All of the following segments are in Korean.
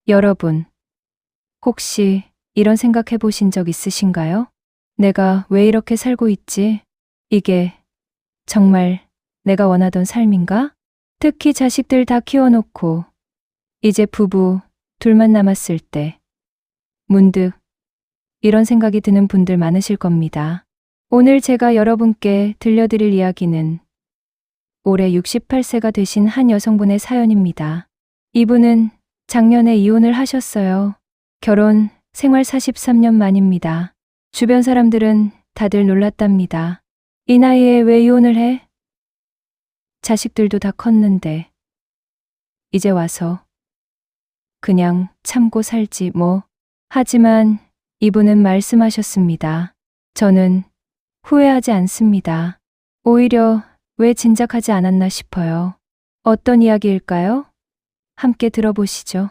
여러분, 혹시 이런 생각해 보신 적 있으신가요? 내가 왜 이렇게 살고 있지? 이게 정말 내가 원하던 삶인가? 특히 자식들 다 키워놓고 이제 부부 둘만 남았을 때 문득 이런 생각이 드는 분들 많으실 겁니다. 오늘 제가 여러분께 들려드릴 이야기는 올해 68세가 되신 한 여성분의 사연입니다. 이분은 작년에 이혼을 하셨어요. 결혼 생활 43년 만입니다. 주변 사람들은 다들 놀랐답니다. 이 나이에 왜 이혼을 해? 자식들도 다 컸는데 이제 와서 그냥 참고 살지 뭐. 하지만 이분은 말씀하셨습니다. 저는 후회하지 않습니다. 오히려 왜 진작하지 않았나 싶어요. 어떤 이야기일까요? 함께 들어보시죠.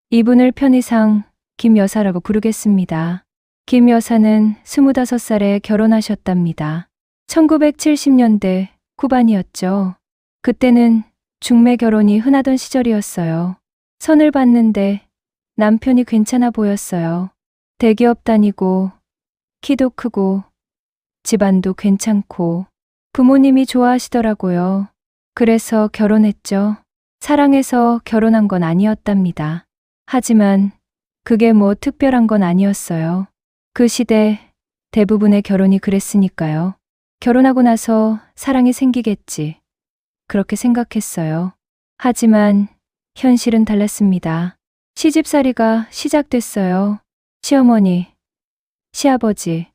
이분을 편의상 김 여사라고 부르겠습니다. 김 여사는 25살에 결혼하셨답니다. 1970년대 후반이었죠. 그때는 중매 결혼이 흔하던 시절이었어요. 선을 봤는데 남편이 괜찮아 보였어요. 대기업 다니고 키도 크고 집안도 괜찮고 부모님이 좋아하시더라고요. 그래서 결혼했죠. 사랑해서 결혼한 건 아니었답니다. 하지만 그게 뭐 특별한 건 아니었어요. 그 시대 대부분의 결혼이 그랬으니까요. 결혼하고 나서 사랑이 생기겠지. 그렇게 생각했어요. 하지만 현실은 달랐습니다. 시집살이가 시작됐어요. 시어머니, 시아버지,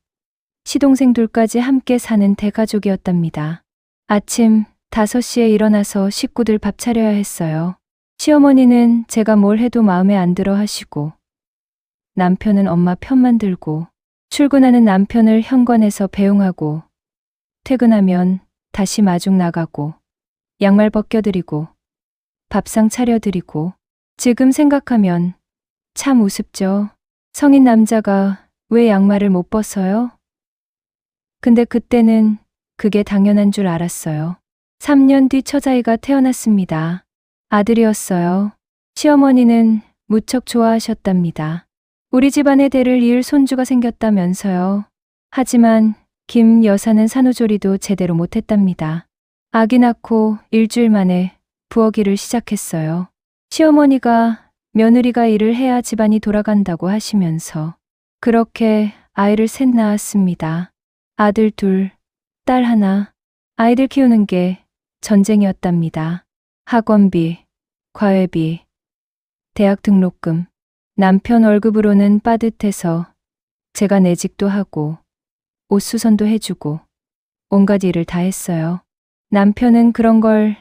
시동생 둘까지 함께 사는 대가족이었답니다. 아침 5시에 일어나서 식구들 밥 차려야 했어요. 시어머니는 제가 뭘 해도 마음에 안 들어 하시고 남편은 엄마 편만 들고 출근하는 남편을 현관에서 배웅하고 퇴근하면 다시 마중 나가고 양말 벗겨드리고 밥상 차려드리고 지금 생각하면 참 우습죠. 성인 남자가 왜 양말을 못 벗어요? 근데 그때는 그게 당연한 줄 알았어요. 3년 뒤 처자이가 태어났습니다. 아들이었어요. 시어머니는 무척 좋아하셨답니다. 우리 집안의 대를 이을 손주가 생겼다면서요. 하지만 김 여사는 산후조리도 제대로 못했답니다. 아기 낳고 일주일 만에 부엌일을 시작했어요. 시어머니가 며느리가 일을 해야 집안이 돌아간다고 하시면서 그렇게 아이를 셋 낳았습니다. 아들 둘, 딸 하나. 아이들 키우는 게 전쟁이었답니다. 학원비, 과외비, 대학 등록금, 남편 월급으로는 빠듯해서 제가 내직도 하고 옷 수선도 해주고 온갖 일을 다 했어요. 남편은 그런 걸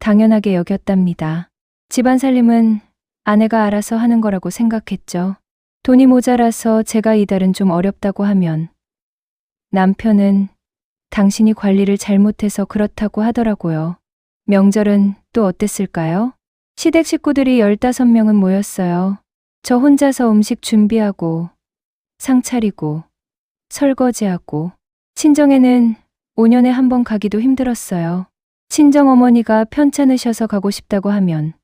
당연하게 여겼답니다. 집안 살림은 아내가 알아서 하는 거라고 생각했죠. 돈이 모자라서 제가 이달은 좀 어렵다고 하면 남편은 당신이 관리를 잘못해서 그렇다고 하더라고요. 명절은 또 어땠을까요? 시댁 식구들이 15명은 모였어요. 저 혼자서 음식 준비하고 상 차리고 설거지하고 친정에는 5년에 한 번 가기도 힘들었어요. 친정어머니가 편찮으셔서 가고 싶다고 하면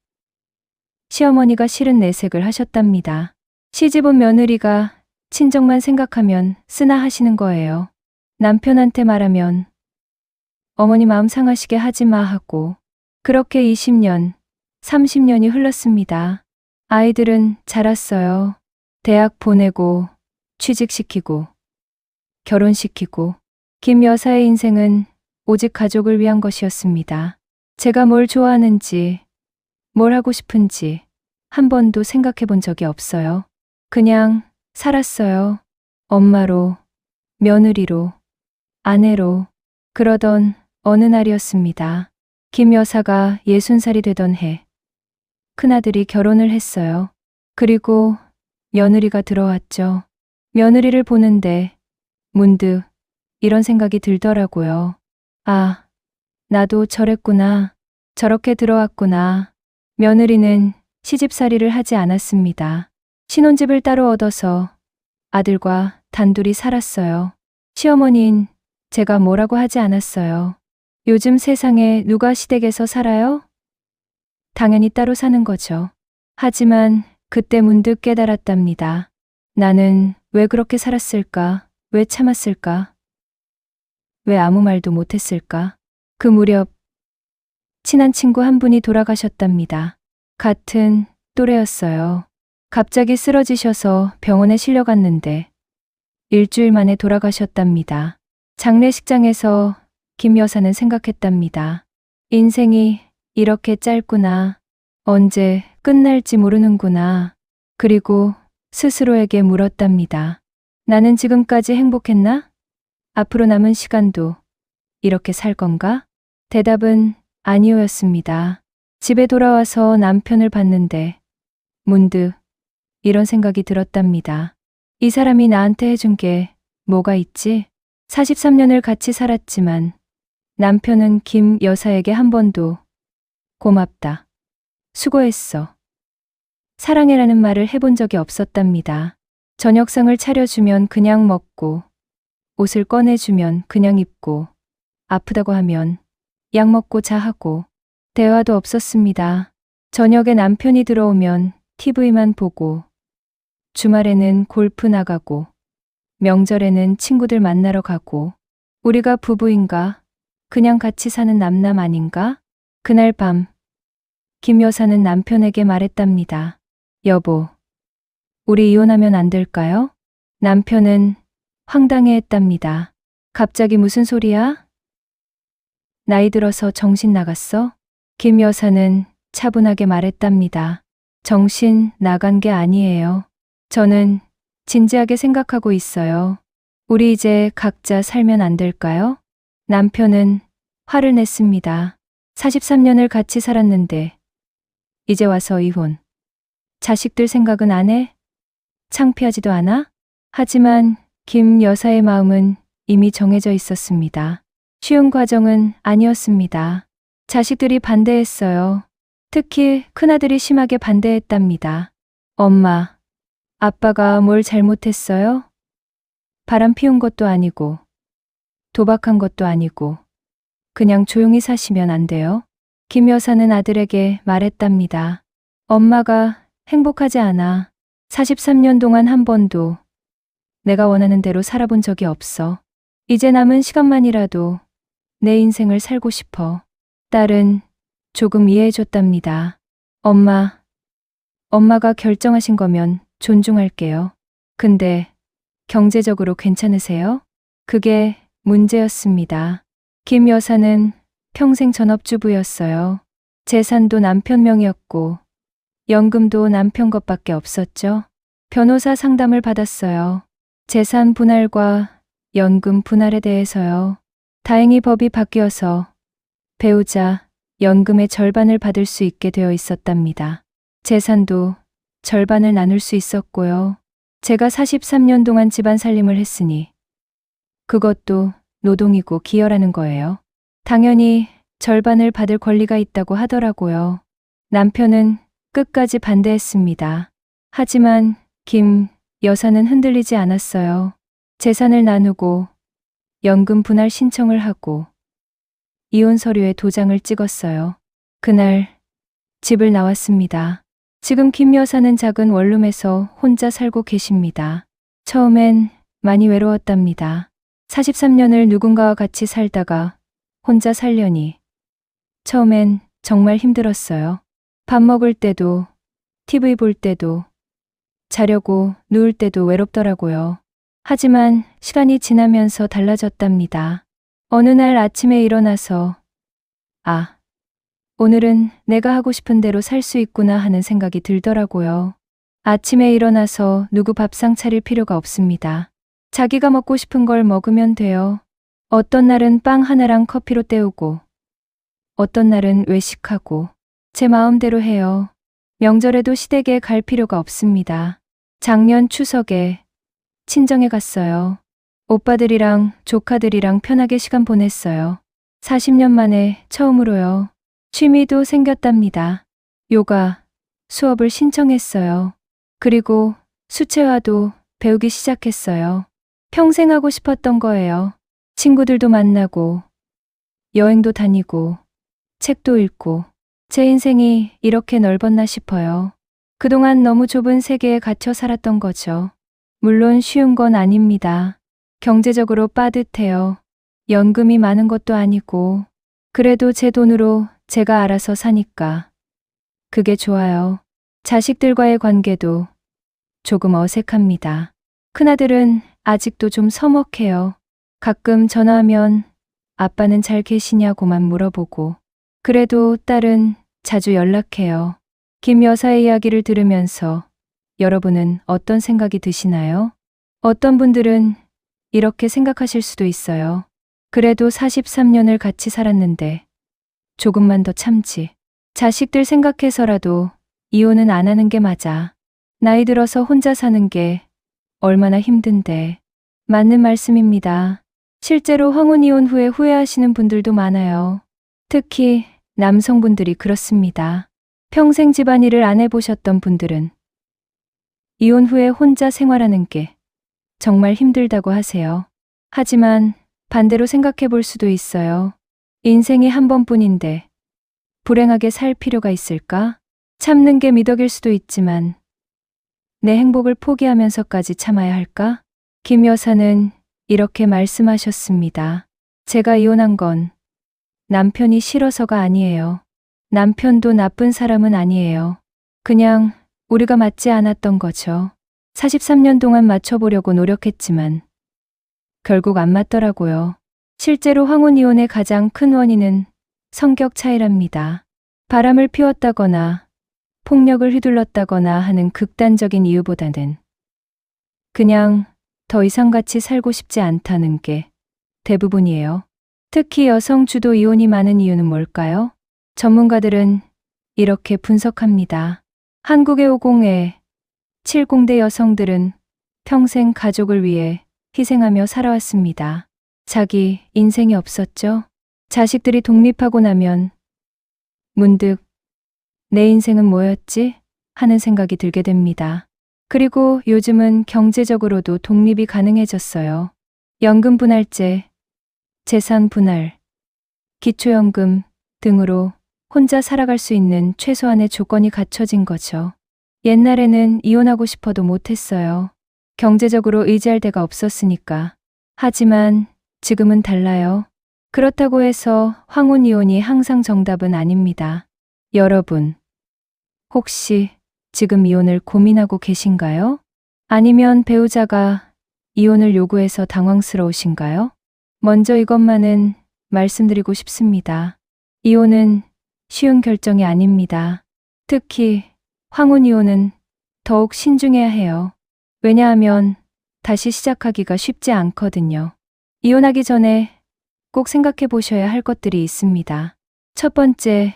시어머니가 싫은 내색을 하셨답니다. 시집온 며느리가 친정만 생각하면 쓰나 하시는 거예요. 남편한테 말하면 어머니 마음 상하시게 하지 마 하고 그렇게 20년, 30년이 흘렀습니다. 아이들은 자랐어요. 대학 보내고 취직시키고 결혼시키고 김 여사의 인생은 오직 가족을 위한 것이었습니다. 제가 뭘 좋아하는지 뭘 하고 싶은지 한 번도 생각해 본 적이 없어요. 그냥 살았어요. 엄마로, 며느리로, 아내로. 그러던 어느 날이었습니다. 김 여사가 60살이 되던 해 큰아들이 결혼을 했어요. 그리고 며느리가 들어왔죠. 며느리를 보는데 문득 이런 생각이 들더라고요. 아, 나도 저랬구나. 저렇게 들어왔구나. 며느리는 시집살이를 하지 않았습니다. 신혼집을 따로 얻어서 아들과 단둘이 살았어요. 시어머니인 제가 뭐라고 하지 않았어요. 요즘 세상에 누가 시댁에서 살아요? 당연히 따로 사는 거죠. 하지만 그때 문득 깨달았답니다. 나는 왜 그렇게 살았을까? 왜 참았을까? 왜 아무 말도 못했을까? 그 무렵 친한 친구 한 분이 돌아가셨답니다. 같은 또래였어요. 갑자기 쓰러지셔서 병원에 실려갔는데 일주일 만에 돌아가셨답니다. 장례식장에서 김 여사는 생각했답니다. 인생이 이렇게 짧구나. 언제 끝날지 모르는구나. 그리고 스스로에게 물었답니다. 나는 지금까지 행복했나? 앞으로 남은 시간도 이렇게 살 건가? 대답은 아니오였습니다. 집에 돌아와서 남편을 봤는데 문득 이런 생각이 들었답니다. 이 사람이 나한테 해준 게 뭐가 있지? 43년을 같이 살았지만 남편은 김 여사에게 한 번도 고맙다, 수고했어, 사랑해라는 말을 해본 적이 없었답니다. 저녁상을 차려주면 그냥 먹고, 옷을 꺼내주면 그냥 입고, 아프다고 하면 약 먹고 자하고, 대화도 없었습니다. 저녁에 남편이 들어오면 TV만 보고, 주말에는 골프 나가고, 명절에는 친구들 만나러 가고, 우리가 부부인가? 그냥 같이 사는 남남 아닌가? 그날 밤, 김 여사는 남편에게 말했답니다. 여보, 우리 이혼하면 안 될까요? 남편은 황당해했답니다. 갑자기 무슨 소리야? 나이 들어서 정신 나갔어? 김 여사는 차분하게 말했답니다. 정신 나간 게 아니에요. 저는 진지하게 생각하고 있어요. 우리 이제 각자 살면 안 될까요? 남편은 화를 냈습니다. 43년을 같이 살았는데 이제 와서 이혼. 자식들 생각은 안 해? 창피하지도 않아? 하지만 김 여사의 마음은 이미 정해져 있었습니다. 쉬운 과정은 아니었습니다. 자식들이 반대했어요. 특히 큰아들이 심하게 반대했답니다. 엄마, 아빠가 뭘 잘못했어요? 바람 피운 것도 아니고, 도박한 것도 아니고, 그냥 조용히 사시면 안 돼요? 김 여사는 아들에게 말했답니다. 엄마가 행복하지 않아. 43년 동안 한 번도 내가 원하는 대로 살아본 적이 없어. 이제 남은 시간만이라도 내 인생을 살고 싶어. 딸은 조금 이해해줬답니다. 엄마가 결정하신 거면 존중할게요. 근데 경제적으로 괜찮으세요? 그게 문제였습니다. 김 여사는 평생 전업주부였어요. 재산도 남편 명이었고 연금도 남편 것밖에 없었죠. 변호사 상담을 받았어요. 재산 분할과 연금 분할에 대해서요. 다행히 법이 바뀌어서 배우자 연금의 절반을 받을 수 있게 되어 있었답니다. 재산도 절반을 나눌 수 있었고요. 제가 43년 동안 집안 살림을 했으니 그것도 노동이고 기여라는 거예요. 당연히 절반을 받을 권리가 있다고 하더라고요. 남편은 끝까지 반대했습니다. 하지만 김 여사는 흔들리지 않았어요. 재산을 나누고 연금 분할 신청을 하고 이혼 서류에 도장을 찍었어요. 그날 집을 나왔습니다. 지금 김 여사는 작은 원룸에서 혼자 살고 계십니다. 처음엔 많이 외로웠답니다. 43년을 누군가와 같이 살다가 혼자 살려니 처음엔 정말 힘들었어요. 밥 먹을 때도, TV 볼 때도, 자려고 누울 때도 외롭더라고요. 하지만 시간이 지나면서 달라졌답니다. 어느 날 아침에 일어나서 오늘은 내가 하고 싶은 대로 살 수 있구나 하는 생각이 들더라고요. 아침에 일어나서 누구 밥상 차릴 필요가 없습니다. 자기가 먹고 싶은 걸 먹으면 돼요. 어떤 날은 빵 하나랑 커피로 때우고, 어떤 날은 외식하고, 제 마음대로 해요. 명절에도 시댁에 갈 필요가 없습니다. 작년 추석에 친정에 갔어요. 오빠들이랑 조카들이랑 편하게 시간 보냈어요. 40년 만에 처음으로요. 취미도 생겼답니다. 요가 수업을 신청했어요. 그리고 수채화도 배우기 시작했어요. 평생 하고 싶었던 거예요. 친구들도 만나고, 여행도 다니고, 책도 읽고, 제 인생이 이렇게 넓었나 싶어요. 그동안 너무 좁은 세계에 갇혀 살았던 거죠. 물론 쉬운 건 아닙니다. 경제적으로 빠듯해요. 연금이 많은 것도 아니고, 그래도 제 돈으로 제가 알아서 사니까. 그게 좋아요. 자식들과의 관계도 조금 어색합니다. 큰아들은 아직도 좀 서먹해요. 가끔 전화하면 아빠는 잘 계시냐고만 물어보고, 그래도 딸은 자주 연락해요. 김 여사의 이야기를 들으면서 여러분은 어떤 생각이 드시나요? 어떤 분들은 이렇게 생각하실 수도 있어요. 그래도 43년을 같이 살았는데 조금만 더 참지. 자식들 생각해서라도 이혼은 안 하는 게 맞아. 나이 들어서 혼자 사는 게 얼마나 힘든데. 맞는 말씀입니다. 실제로 황혼 이혼 후에 후회하시는 분들도 많아요. 특히 남성분들이 그렇습니다. 평생 집안일을 안 해보셨던 분들은 이혼 후에 혼자 생활하는 게 정말 힘들다고 하세요. 하지만 반대로 생각해 볼 수도 있어요. 인생이 한 번뿐인데 불행하게 살 필요가 있을까? 참는 게 미덕일 수도 있지만 내 행복을 포기하면서까지 참아야 할까? 김 여사는 이렇게 말씀하셨습니다. 제가 이혼한 건 남편이 싫어서가 아니에요. 남편도 나쁜 사람은 아니에요. 그냥 우리가 맞지 않았던 거죠. 43년 동안 맞춰보려고 노력했지만 결국 안 맞더라고요. 실제로 황혼 이혼의 가장 큰 원인은 성격 차이랍니다. 바람을 피웠다거나 폭력을 휘둘렀다거나 하는 극단적인 이유보다는 그냥 더 이상 같이 살고 싶지 않다는 게 대부분이에요. 특히 여성 주도 이혼이 많은 이유는 뭘까요? 전문가들은 이렇게 분석합니다. 한국의 50에 70대 여성들은 평생 가족을 위해 희생하며 살아왔습니다. 자기 인생이 없었죠? 자식들이 독립하고 나면 문득 내 인생은 뭐였지? 하는 생각이 들게 됩니다. 그리고 요즘은 경제적으로도 독립이 가능해졌어요. 연금 분할제, 재산 분할, 기초연금 등으로 혼자 살아갈 수 있는 최소한의 조건이 갖춰진 거죠. 옛날에는 이혼하고 싶어도 못했어요. 경제적으로 의지할 데가 없었으니까. 하지만 지금은 달라요. 그렇다고 해서 황혼 이혼이 항상 정답은 아닙니다. 여러분, 혹시 지금 이혼을 고민하고 계신가요? 아니면 배우자가 이혼을 요구해서 당황스러우신가요? 먼저 이것만은 말씀드리고 싶습니다. 이혼은 쉬운 결정이 아닙니다. 특히 황혼 이혼은 더욱 신중해야 해요. 왜냐하면 다시 시작하기가 쉽지 않거든요. 이혼하기 전에 꼭 생각해 보셔야 할 것들이 있습니다. 첫 번째,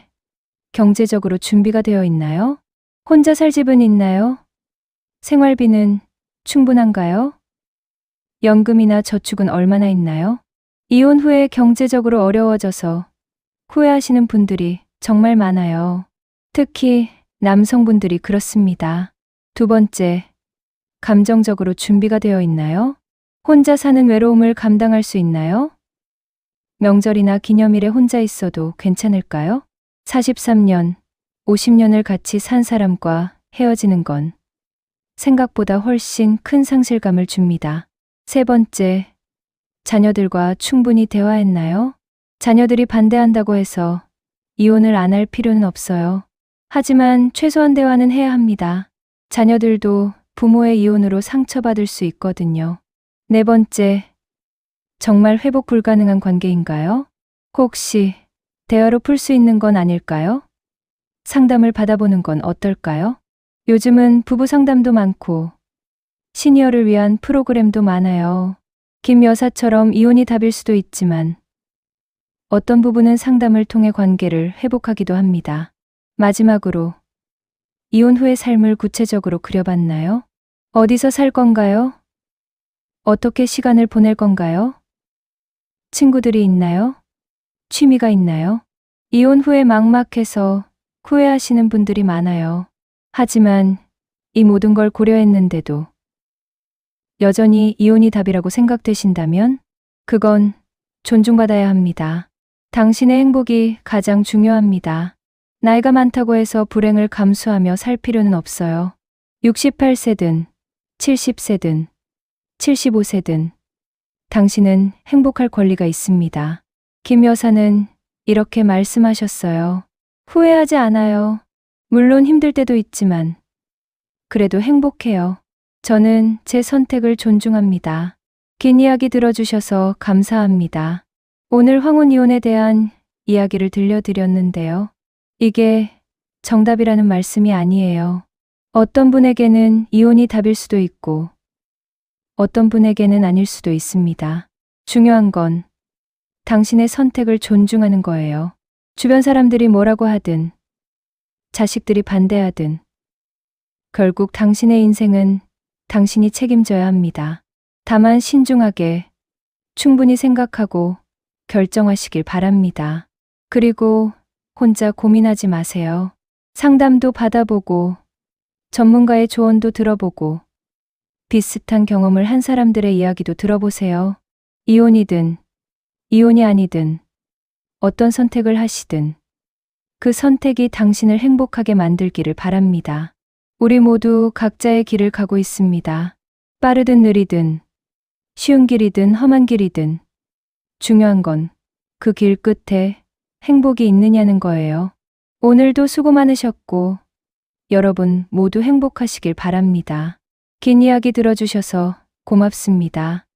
경제적으로 준비가 되어 있나요? 혼자 살 집은 있나요? 생활비는 충분한가요? 연금이나 저축은 얼마나 있나요? 이혼 후에 경제적으로 어려워져서 후회하시는 분들이 정말 많아요. 특히 남성분들이 그렇습니다. 두 번째, 감정적으로 준비가 되어 있나요? 혼자 사는 외로움을 감당할 수 있나요? 명절이나 기념일에 혼자 있어도 괜찮을까요? 43년, 50년을 같이 산 사람과 헤어지는 건 생각보다 훨씬 큰 상실감을 줍니다. 세 번째, 자녀들과 충분히 대화했나요? 자녀들이 반대한다고 해서 이혼을 안 할 필요는 없어요. 하지만 최소한 대화는 해야 합니다. 자녀들도 부모의 이혼으로 상처받을 수 있거든요. 네 번째, 정말 회복 불가능한 관계인가요? 혹시 대화로 풀 수 있는 건 아닐까요? 상담을 받아보는 건 어떨까요? 요즘은 부부 상담도 많고 시니어를 위한 프로그램도 많아요. 김 여사처럼 이혼이 답일 수도 있지만 어떤 부부는 상담을 통해 관계를 회복하기도 합니다. 마지막으로 이혼 후의 삶을 구체적으로 그려봤나요? 어디서 살 건가요? 어떻게 시간을 보낼 건가요? 친구들이 있나요? 취미가 있나요? 이혼 후에 막막해서 후회하시는 분들이 많아요. 하지만 이 모든 걸 고려했는데도 여전히 이혼이 답이라고 생각되신다면 그건 존중받아야 합니다. 당신의 행복이 가장 중요합니다. 나이가 많다고 해서 불행을 감수하며 살 필요는 없어요. 68세든, 70세든, 75세든, 당신은 행복할 권리가 있습니다. 김 여사는 이렇게 말씀하셨어요. 후회하지 않아요. 물론 힘들 때도 있지만, 그래도 행복해요. 저는 제 선택을 존중합니다. 긴 이야기 들어주셔서 감사합니다. 오늘 황혼 이혼에 대한 이야기를 들려드렸는데요. 이게 정답이라는 말씀이 아니에요. 어떤 분에게는 이혼이 답일 수도 있고, 어떤 분에게는 아닐 수도 있습니다. 중요한 건 당신의 선택을 존중하는 거예요. 주변 사람들이 뭐라고 하든, 자식들이 반대하든, 결국 당신의 인생은 당신이 책임져야 합니다. 다만 신중하게, 충분히 생각하고 결정하시길 바랍니다. 그리고 혼자 고민하지 마세요. 상담도 받아보고, 전문가의 조언도 들어보고, 비슷한 경험을 한 사람들의 이야기도 들어보세요. 이혼이든, 이혼이 아니든, 어떤 선택을 하시든, 그 선택이 당신을 행복하게 만들기를 바랍니다. 우리 모두 각자의 길을 가고 있습니다. 빠르든 느리든, 쉬운 길이든 험한 길이든, 중요한 건 그 길 끝에 행복이 있느냐는 거예요. 오늘도 수고 많으셨고, 여러분 모두 행복하시길 바랍니다. 긴 이야기 들어주셔서 고맙습니다.